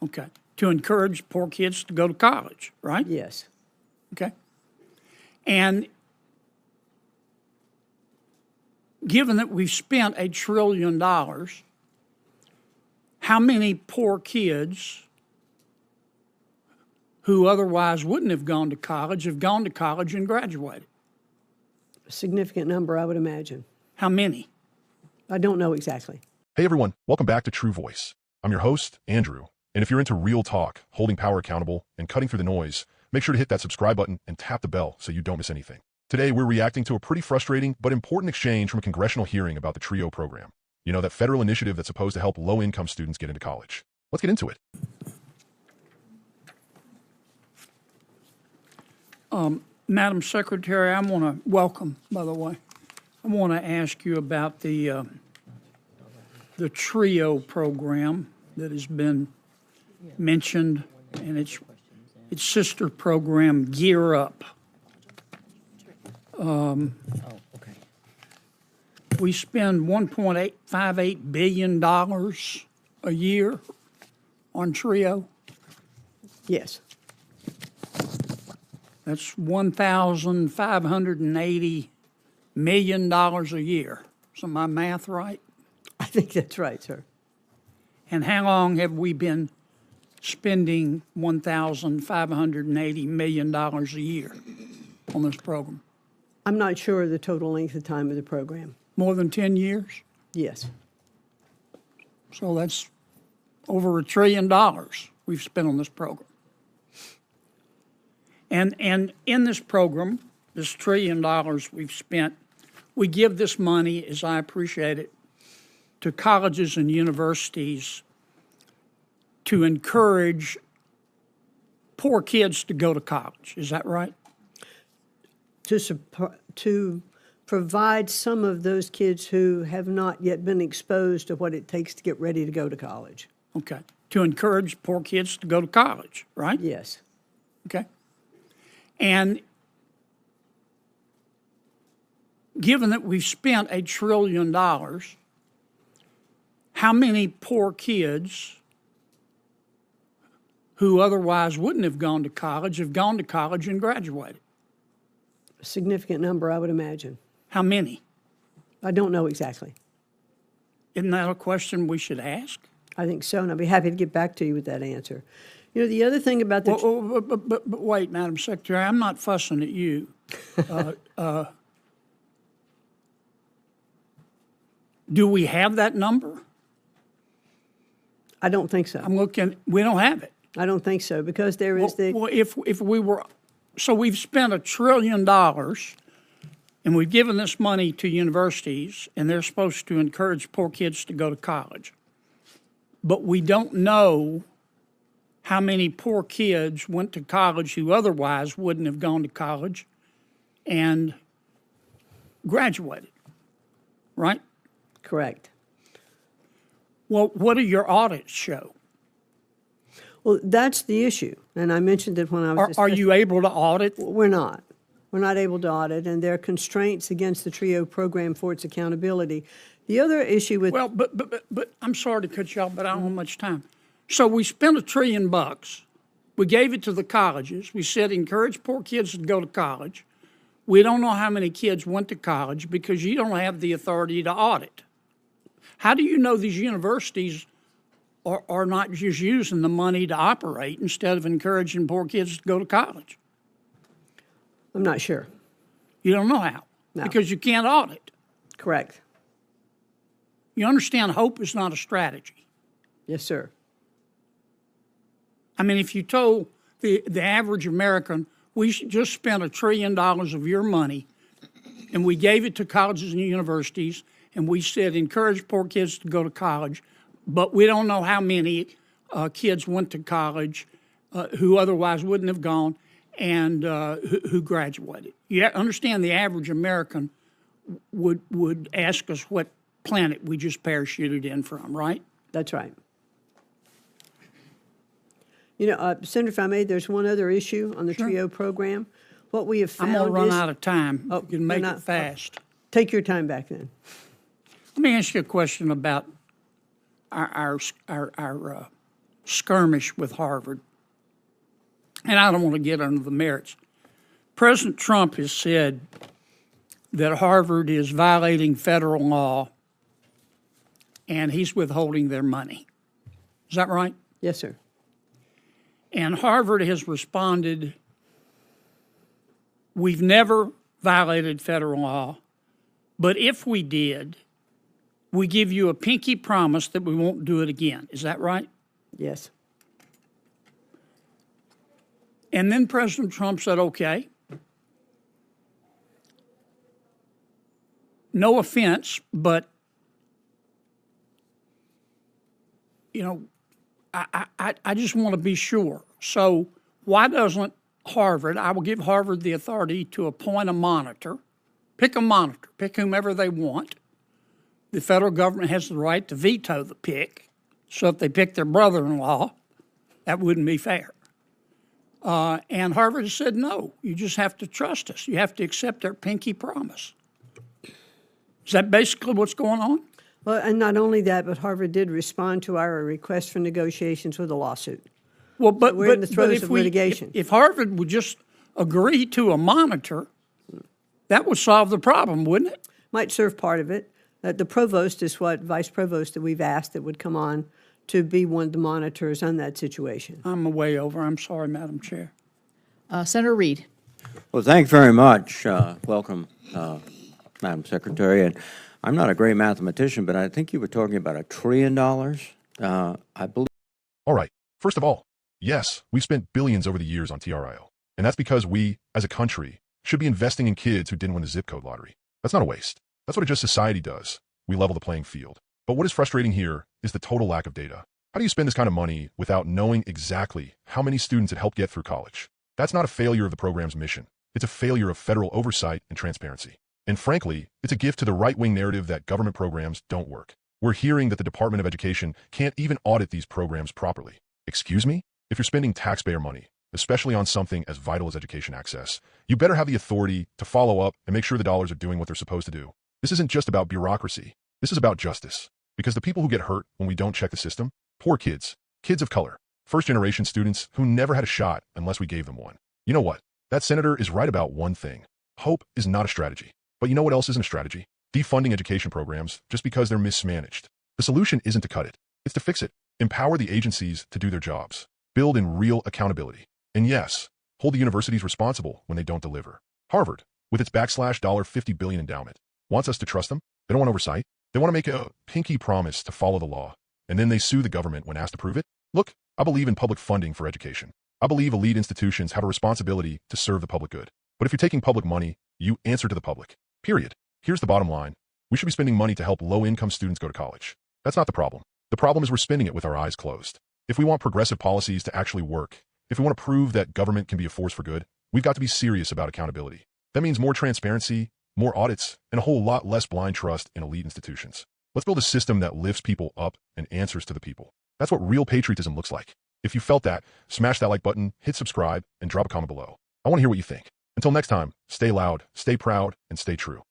Okay. To encourage poor kids to go to college, right? Yes. Okay. And given that we've spent $1 trillion, how many poor kids who otherwise wouldn't have gone to college have gone to college and graduated? A significant number, I would imagine. How many? I don't know exactly. Hey everyone, welcome back to True Voice. I'm your host, Andrew. And if you're into real talk, holding power accountable, and cutting through the noise, make sure to hit that subscribe button and tap the bell so you don't miss anything. Today, we're reacting to a pretty frustrating but important exchange from a congressional hearing about the TRIO program. You know, that federal initiative that's supposed to help low-income students get into college. Let's get into it. Madam Secretary, I want to welcome, by the way, I want to ask you about the TRIO program that has been mentioned, and its sister program, Gear Up. We spend $1.858 billion a year on TRIO. Yes. That's $1,580 million a year. Is my math right? I think that's right, sir. And how long have we been spending $1,580 million a year on this program? I'm not sure of the total length of time of the program. More than 10 years? Yes. So that's over $1 trillion we've spent on this program. And in this program, this $1 trillion we've spent, we give this money, as I appreciate it, to colleges and universities to encourage poor kids to go to college. Is that right? To provide some of those kids who have not yet been exposed to what it takes to get ready to go to college. Okay. To encourage poor kids to go to college, right? Yes. Okay. And given that we've spent $1 trillion, how many poor kids who otherwise wouldn't have gone to college have gone to college and graduated? A significant number, I would imagine. How many? I don't know exactly. Isn't that a question we should ask? I think so, and I'd be happy to get back to you with that answer. You know, the other thing about the... But wait, Madam Secretary, I'm not fussing at you. Do we have that number? I don't think so. I'm looking, we don't have it. I don't think so, because there is the... Well, if we were... So we've spent $1 trillion, and we've given this money to universities, and they're supposed to encourage poor kids to go to college. But we don't know how many poor kids went to college who otherwise wouldn't have gone to college and graduated, right? Correct. Well, what do your audits show? Well, that's the issue, and I mentioned it when I was... Are you able to audit? We're not. We're not able to audit, and there are constraints against the TRIO program for its accountability. The other issue with... Well, but I'm sorry to cut you off, but I don't have much time. So we spent $1 trillion. We gave it to the colleges. We said encourage poor kids to go to college. We don't know how many kids went to college because you don't have the authority to audit. How do you know these universities are not just using the money to operate instead of encouraging poor kids to go to college? I'm not sure. You don't know how? No. Because you can't audit. Correct. You understand hope is not a strategy. Yes, sir. I mean, if you told the average American, we just spent $1 trillion of your money, and we gave it to colleges and universities, and we said encourage poor kids to go to college, but we don't know how many kids went to college who otherwise wouldn't have gone and who graduated. You understand the average American would ask us what planet we just parachuted in from, right? That's right. You know, Senator, if I may, there's one other issue on the TRIO program. What we have found I'm going to run out of time. You can make it fast. Take your time back then. Let me ask you a question about our skirmish with Harvard, and I don't want to get into the merits. President Trump has said that Harvard is violating federal law and he's withholding their money. Is that right? Yes, sir. And Harvard has responded, we've never violated federal law, but if we did, we give you a pinky promise that we won't do it again. Is that right? Yes. And then President Trump said, okay, no offense, but, you know, I just want to be sure. So why doesn't Harvard, I will give Harvard the authority to appoint a monitor, pick whomever they want. The federal government has the right to veto the pick. So if they pick their brother-in-law, that wouldn't be fair. And Harvard has said, no, you just have to trust us. You have to accept our pinky promise. Is that basically what's going on? Well, and not only that, but Harvard did respond to our request for negotiations with a lawsuit. Well, but we're in the throes if of litigation. If Harvard would just agree to a monitor, that would solve the problem, wouldn't it? Might serve part of it. The provost is what vice provost that we've asked that would come on to be one of the monitors on that situation. I'm way over. I'm sorry, Madam Chair. Senator Reid. Well, thanks very much. Welcome, Madam Secretary. And I'm not a great mathematician, but I think you were talking about $1 trillion. I believe. All right. First of all, yes, we've spent billions over the years on TRIO. And that's because we, as a country, should be investing in kids who didn't win the zip code lottery. That's not a waste. That's what a just society does. We level the playing field. But what is frustrating here is the total lack of data. How do you spend this kind of money without knowing exactly how many students it helped get through college? That's not a failure of the program's mission. It's a failure of federal oversight and transparency. And frankly, it's a gift to the right-wing narrative that government programs don't work. We're hearing that the Department of Education can't even audit these programs properly. Excuse me? If you're spending taxpayer money, especially on something as vital as education access, you better have the authority to follow up and make sure the dollars are doing what they're supposed to do. This isn't just about bureaucracy. This is about justice. Because the people who get hurt when we don't check the system, poor kids, kids of color, first-generation students who never had a shot unless we gave them one. You know what? That senator is right about one thing. Hope is not a strategy. But you know what else isn't a strategy? Defunding education programs just because they're mismanaged. The solution isn't to cut it. It's to fix it. Empower the agencies to do their jobs. Build in real accountability. And yes, hold the universities responsible when they don't deliver. Harvard, with its $50 billion endowment, wants us to trust them. They don't want oversight. They want to make a pinky promise to follow the law, and then they sue the government when asked to prove it. Look, I believe in public funding for education. I believe elite institutions have a responsibility to serve the public good. But if you're taking public money, you answer to the public. Period. Here's the bottom line. We should be spending money to help low-income students go to college. That's not the problem. The problem is we're spending it with our eyes closed. If we want progressive policies to actually work, if we want to prove that government can be a force for good, we've got to be serious about accountability. That means more transparency, more audits, and a whole lot less blind trust in elite institutions. Let's build a system that lifts people up and answers to the people. That's what real patriotism looks like. If you felt that, smash that like button, hit subscribe, and drop a comment below. I want to hear what you think. Until next time, stay loud, stay proud, and stay true.